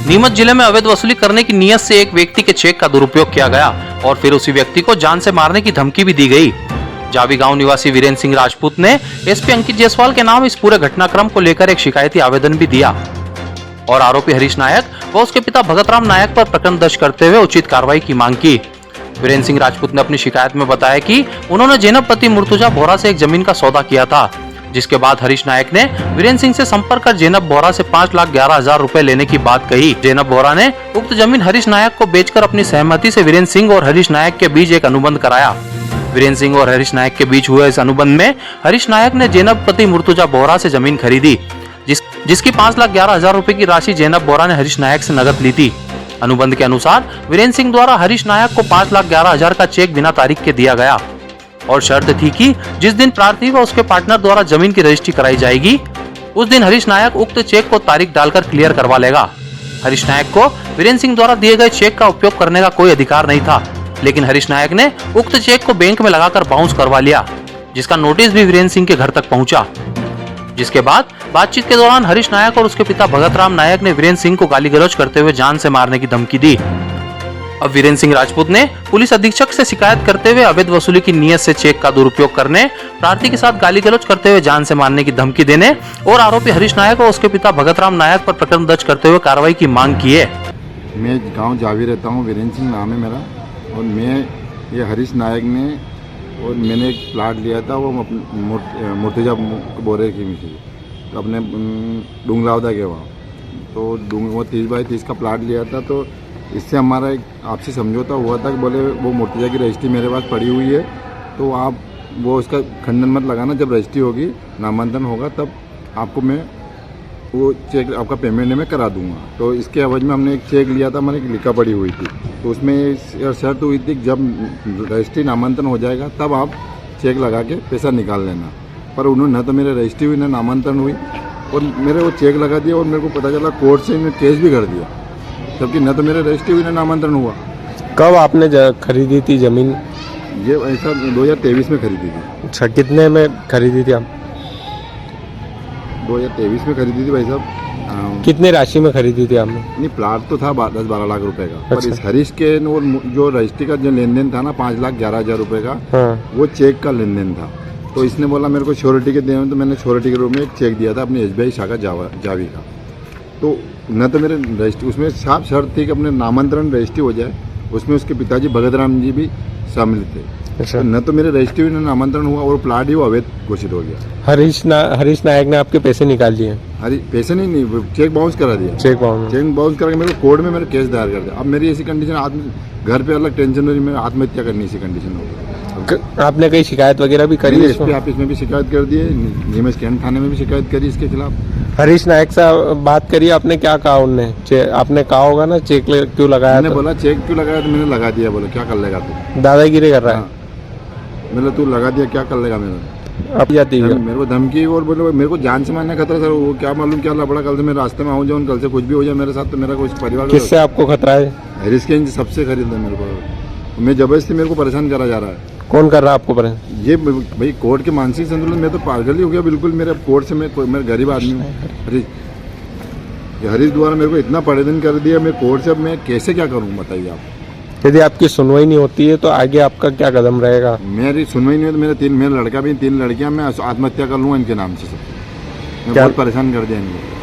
नीमच जिले में अवैध वसूली करने की नीयत से एक व्यक्ति के चेक का दुरुपयोग किया गया और फिर उसी व्यक्ति को जान से मारने की धमकी भी दी गई। जावी गांव निवासी वीरेंद्र सिंह राजपूत ने एसपी अंकित जायसवाल के नाम इस पूरे घटनाक्रम को लेकर एक शिकायती आवेदन भी दिया और आरोपी हरीश नायक व उसके पिता भगतराम नायक पर प्रकरण दर्ज करते हुए उचित कार्रवाई की मांग की। वीरेंद्र सिंह राजपूत ने अपनी शिकायत में बताया कि उन्होंने जैनब पति मुर्तुजा बोहरा से एक जमीन का सौदा किया था, जिसके बाद हरीश नायक ने वीरेंद्र सिंह से संपर्क कर जैनब बोहरा से 5,11,000 रुपए लेने की बात कही। जैनब बोहरा ने उक्त जमीन हरीश नायक को बेचकर अपनी सहमति से वीरेंद्र सिंह और हरीश नायक के बीच एक अनुबंध कराया। वीरेंद्र सिंह और हरीश नायक के बीच हुए इस अनुबंध में हरीश नायक ने जैनब पति मुर्तुजा बोहरा से जमीन खरीदी, जिसकी 5,11,000 रुपए की राशि जैनब बोहरा ने हरीश नायक से नकद ली थी। अनुबंध के अनुसार वीरेंद्र सिंह द्वारा हरीश नायक को 5,11,000 का चेक बिना तारीख के दिया गया और शर्त थी कि जिस दिन प्रार्थी व उसके पार्टनर द्वारा जमीन की रजिस्ट्री कराई जाएगी उस दिन हरीश नायक उक्त चेक को तारीख डालकर क्लियर करवा लेगा। हरीश नायक को वीरेंद्र सिंह द्वारा दिए गए चेक का उपयोग करने का कोई अधिकार नहीं था, लेकिन हरीश नायक ने उक्त चेक को बैंक में लगाकर बाउंस करवा लिया, जिसका नोटिस भी वीरेंद्र सिंह के घर तक पहुंचा। जिसके बाद बातचीत के दौरान हरीश नायक और उसके पिता भगतराम नायक ने वीरेंद्र सिंह को गाली गलौज करते हुए जान से मारने की धमकी दी। अब वीरेंद्र सिंह राजपूत ने पुलिस अधीक्षक से शिकायत करते हुए अवैध वसूली की नीयत से चेक का दुरुपयोग करने, प्रार्थी के साथ गाली गलौज करते हुए जान से मारने की धमकी देने और आरोपी हरीश नायक और उसके पिता भगतराम नायक पर प्रकरण दर्ज करते हुए कार्रवाई की मांग की है। मैं गांव जावी रहता हूं, वीरेंद्र सिंह नाम है मेरा, और मैं ये हरीश नायक ने और मैंने एक प्लाट लिया था, वो मुर्तुजा बोरे की मिली अपने डूंगलावदा के वहाँ, तो वो 30x30 का प्लाट लिया था। तो इससे हमारा एक आपसी समझौता हुआ था कि बोले वो मुर्तुजा की रजिस्ट्री मेरे पास पड़ी हुई है, तो आप वो उसका खंडन मत लगाना, जब रजिस्ट्री होगी नामांकन होगा तब आपको मैं वो चेक आपका पेमेंट मैं करा दूंगा। तो इसके एवज में हमने एक चेक लिया था, हमारी लिखा पड़ी हुई थी, तो उसमें शर्त हुई थी जब रजिस्ट्री नामांकन हो जाएगा तब आप चेक लगा के पैसा निकाल लेना। पर उन्होंने न तो मेरे रजिस्ट्री हुई न नामांकन हुई और मेरे वो चेक लगा दिया और मेरे को पता चला कोर्ट से इन्हें केस भी कर दिया, जबकि न तो मेरे रजिस्ट्री हुई न नामांकन हुआ। कब आपने खरीदी थी ज़मीन? ये ऐसा 2023 में खरीदी थी। अच्छा, कितने में खरीदी थी आप? 2023 में खरीदी थी भाई साहब। कितने राशि में खरीदी थी आपने? नहीं, प्लाट तो था 10-12 लाख रुपए का। अच्छा। पर इस हरीश के जो रजिस्ट्री का जो लेन देन था ना 5,11,000 रुपए का, हाँ। वो चेक का लेन देन था। तो इसने बोला मेरे को श्योरिटी के देने, तो मैंने श्योरिटी के रूप में एक चेक दिया था अपनी SBI शाखा जावी का। तो न तो मेरे रजिस्ट्री, उसमें साफ शर्त थी कि अपने नामांतरण रजिस्ट्री हो जाए, उसमें उसके पिताजी भगतराम जी भी शामिल थे। अच्छा। तो न तो मेरे रजिस्ट्री में नामांतरण हुआ और प्लाट ही वो अवैध घोषित हो गया। हरीश नायक ने आपके पैसे निकाल लिए? अरे पैसे नहीं, चेक बाउंस करा दिया। चेक बाउंस करके मेरे को कोर्ट में मेरा केस दायर कर दिया। अब मेरी ऐसी कंडीशन, घर पे अलग टेंशन हो रही, मेरी आत्महत्या करनी ऐसी कंडीशन हो गई। आपने कहीं शिकायत वगैरह भी करी? एसपी ऑफिस में भी शिकायत कर दी है, नीमच कैंट थाने में भी शिकायत करी इसके खिलाफ। हरीश नायक से बात करिए, आपने क्या कहा? उनने आपने कहा होगा ना चेक क्यों लगाया? मैंने बोला चेक क्यों लगाया, तो मैंने लगा दिया। बोला क्या कर लेगा तू? दादागिरी कर रहा है। मैंने तू लगा दिया, क्या कर लेगा? मेरा अब जाती है मेरे को धमकी और बोले मेरे को जान से मारने खतरा सर। वो क्या मालूम क्या लफड़ा, कल से मैं रास्ते में आऊँ जाऊँ, कल से कुछ भी हो जाए मेरे साथ, तो मेरा कुछ परिवार। किससे आपको खतरा है? हरीश के सबसे खरीद है मेरे को। मैं जबरदस्ती मेरे को परेशान करा जा रहा है। कौन कर रहा है आपको परेशान? ये भाई कोर्ट के मानसिक संतुलन में तो पागल ही हो गया बिल्कुल। मेरे कोर्ट से मैं गरीब आदमी हूँ। हरीश द्वारा मेरे को इतना परेशान कर दिया, मैं कोर्ट से अब मैं कैसे क्या करूँ बताइए आप। यदि आपकी सुनवाई नहीं होती है तो आगे आपका क्या कदम रहेगा? मेरी सुनवाई नहीं हो तो मेरा लड़का भी 3 लड़कियां, मैं आत्महत्या कर लूँगा इनके नाम से। सब मैं बहुत परेशान कर दिया इनको।